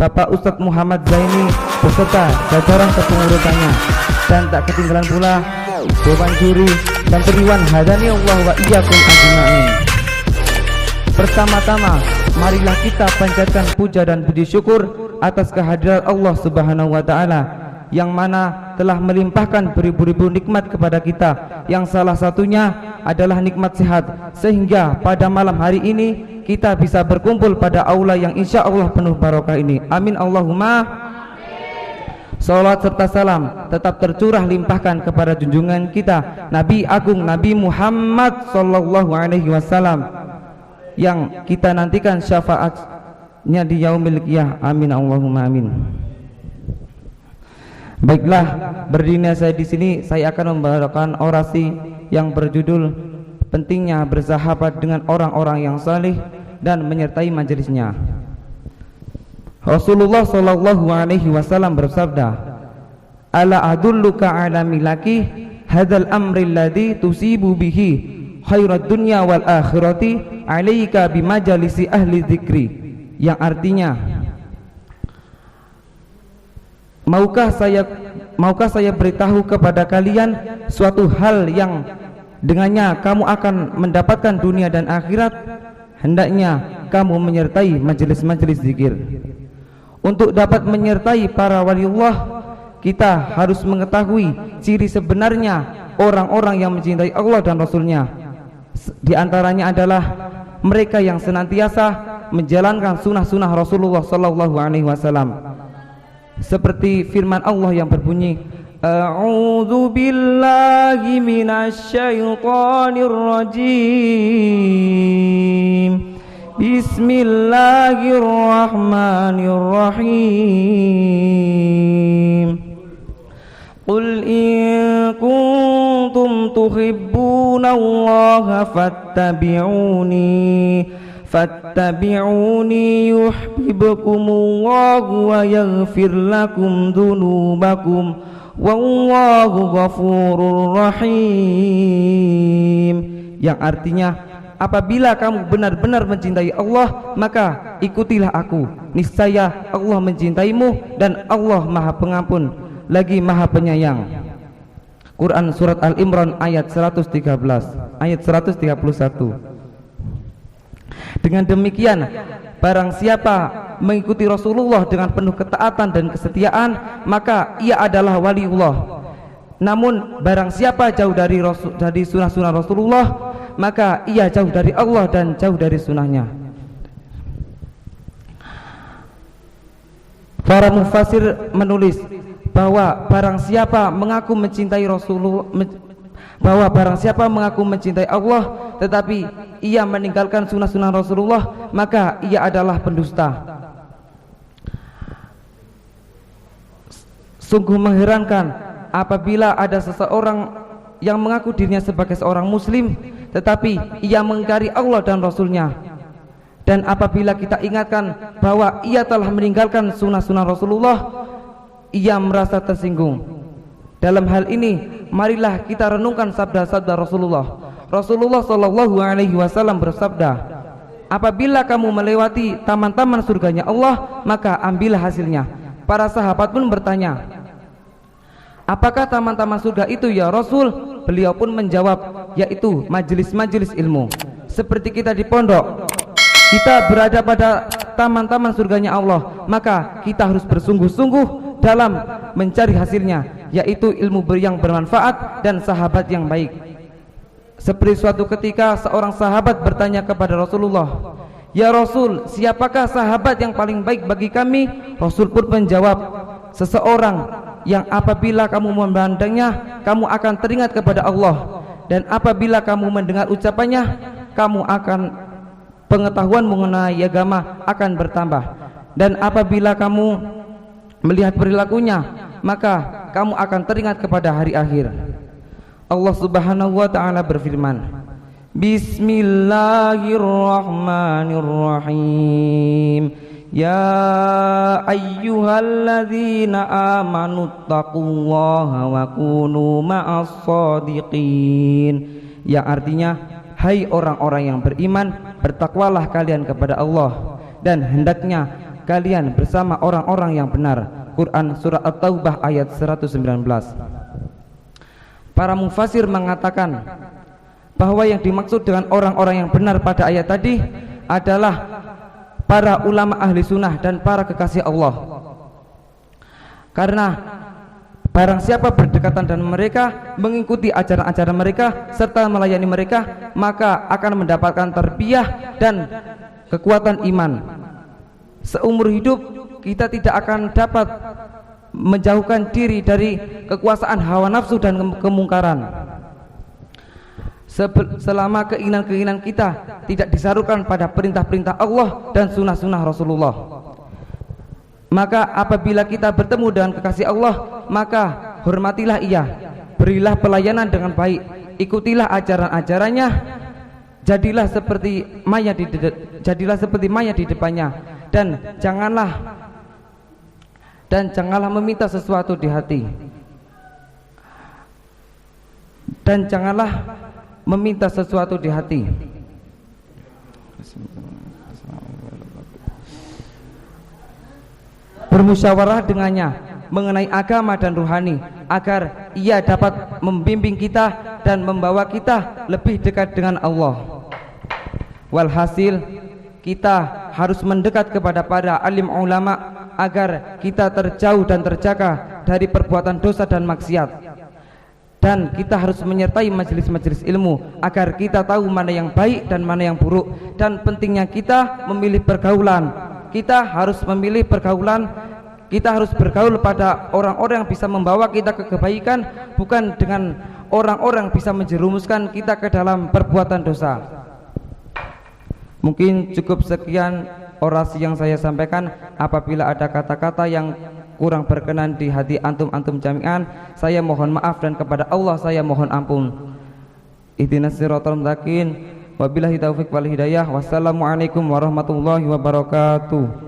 Bapak Ustadz Muhammad Zaini beserta jajaran kepengurusannya, dan tak ketinggalan pula Dewan Juri dan Triwan hadani Allah wa iyyakum ajma'in. Pertama-tama marilah kita panjatkan puja dan puji syukur atas kehadiran Allah Subhanahu wa taala yang mana telah melimpahkan beribu-ribu nikmat kepada kita, yang salah satunya adalah nikmat sehat, sehingga pada malam hari ini kita bisa berkumpul pada aula yang insya Allah penuh barokah ini. Amin Allahumma. Salawat serta salam tetap tercurah limpahkan kepada junjungan kita Nabi Agung Nabi Muhammad sallallahu alaihi wasallam yang kita nantikan syafaatnya di yaumil qiyamah. Amin Allahumma amin. Baiklah, berdirinya saya di sini, saya akan membawakan orasi yang berjudul pentingnya bersahabat dengan orang-orang yang saleh dan menyertai majelisnya. Rasulullah sallallahu alaihi wasallam bersabda, "Ala adulluka ala milaki hadzal amri alladhi tusibu bihi khairad dunya wal akhirati alaika bimajalisi ahli dzikri." Yang artinya, Maukah saya beritahu kepada kalian suatu hal yang dengannya kamu akan mendapatkan dunia dan akhirat? Hendaknya kamu menyertai majelis-majelis zikir. Untuk dapat menyertai para waliullah, kita harus mengetahui ciri sebenarnya orang-orang yang mencintai Allah dan Rasulnya. Di antaranya adalah mereka yang senantiasa menjalankan sunnah-sunnah Rasulullah sallallahu alaihi wasallam. Seperti firman Allah yang berbunyi, A'udzu billahi minasyaitonir rajim. Bismillahirrahmanirrahim. Qul in kuntum tuhibbunallaha fattabi'uni yuhibbukumullahu wa yaghfir lakum dzunubakum wallahu ghafurur rahim. Yang artinya, apabila kamu benar-benar mencintai Allah, maka ikutilah aku. Niscaya Allah mencintaimu dan Allah Maha Pengampun lagi Maha Penyayang. Quran surat Al-Imran ayat 113, ayat 131. Dengan demikian, barang siapa mengikuti Rasulullah dengan penuh ketaatan dan kesetiaan, maka ia adalah waliullah. Namun barang siapa jauh dari sunnah-sunnah Rasulullah, maka ia jauh dari Allah dan jauh dari sunnahnya. Para mufasir menulis bahwa barang siapa mengaku mencintai Allah tetapi ia meninggalkan sunnah-sunnah Rasulullah, maka ia adalah pendusta. Sungguh mengherankan apabila ada seseorang yang mengaku dirinya sebagai seorang muslim tetapi ia mengingkari Allah dan Rasulnya, dan apabila kita ingatkan bahwa ia telah meninggalkan sunnah-sunnah Rasulullah, ia merasa tersinggung. Dalam hal ini, marilah kita renungkan sabda-sabda Rasulullah. Rasulullah sallallahu alaihi wasallam bersabda, apabila kamu melewati taman-taman surganya Allah, maka ambillah hasilnya. Para sahabat pun bertanya, apakah taman-taman surga itu ya Rasul? Beliau pun menjawab, yaitu majelis-majelis ilmu. Seperti kita di pondok, kita berada pada taman-taman surganya Allah, maka kita harus bersungguh-sungguh dalam mencari hasilnya, yaitu ilmu yang bermanfaat dan sahabat yang baik. Seperti suatu ketika seorang sahabat bertanya kepada Rasulullah, ya Rasul, siapakah sahabat yang paling baik bagi kami? Rasul pun menjawab, seseorang yang apabila kamu memandangnya, kamu akan teringat kepada Allah, dan apabila kamu mendengar ucapannya, kamu akan pengetahuan mengenai agama akan bertambah, dan apabila kamu melihat perilakunya, maka kamu akan teringat kepada hari akhir. Allah Subhanahu wa ta'ala berfirman, Bismillahirrahmanirrahim. Ya ayyuhalladzina amanu taqullaha wa kunu ma'as shadiqin. Yang artinya, hai orang-orang yang beriman, bertakwalah kalian kepada Allah, dan hendaknya kalian bersama orang-orang yang benar. Quran surah At-Taubah ayat 119. Para mufasir mengatakan bahwa yang dimaksud dengan orang-orang yang benar pada ayat tadi adalah para ulama ahli sunnah dan para kekasih Allah. Karena barang siapa berdekatan dengan mereka, mengikuti ajaran-ajaran mereka serta melayani mereka, maka akan mendapatkan tarbiyah dan kekuatan iman. Seumur hidup kita tidak akan dapat menjauhkan diri dari kekuasaan hawa nafsu dan kemungkaran. Selama keinginan-keinginan kita tidak disarukan pada perintah-perintah Allah dan sunnah-sunnah Rasulullah. Maka apabila kita bertemu dengan kekasih Allah, maka hormatilah ia, berilah pelayanan dengan baik, ikutilah ajaran-ajarannya, jadilah seperti mayat di depannya, dan janganlah meminta sesuatu di hati, dan janganlah meminta sesuatu di hati. Bermusyawarah dengannya mengenai agama dan rohani agar ia dapat membimbing kita dan membawa kita lebih dekat dengan Allah. Walhasil kita harus mendekat kepada para alim ulama agar kita terjauh dan terjaga dari perbuatan dosa dan maksiat. Dan kita harus menyertai majelis-majelis ilmu agar kita tahu mana yang baik dan mana yang buruk. Dan pentingnya kita memilih pergaulan. Kita harus memilih pergaulan. Kita harus bergaul pada orang-orang yang bisa membawa kita ke kebaikan, bukan dengan orang-orang yang bisa menjerumuskan kita ke dalam perbuatan dosa. Mungkin cukup sekian orasi yang saya sampaikan. Apabila ada kata-kata yang kurang berkenan di hati antum jami'an, saya mohon maaf, dan kepada Allah saya mohon ampun. Ihdinas siratal mustaqim. Wabillahi taufiq wal hidayah. Wassalamualaikum warahmatullahi wabarakatuh.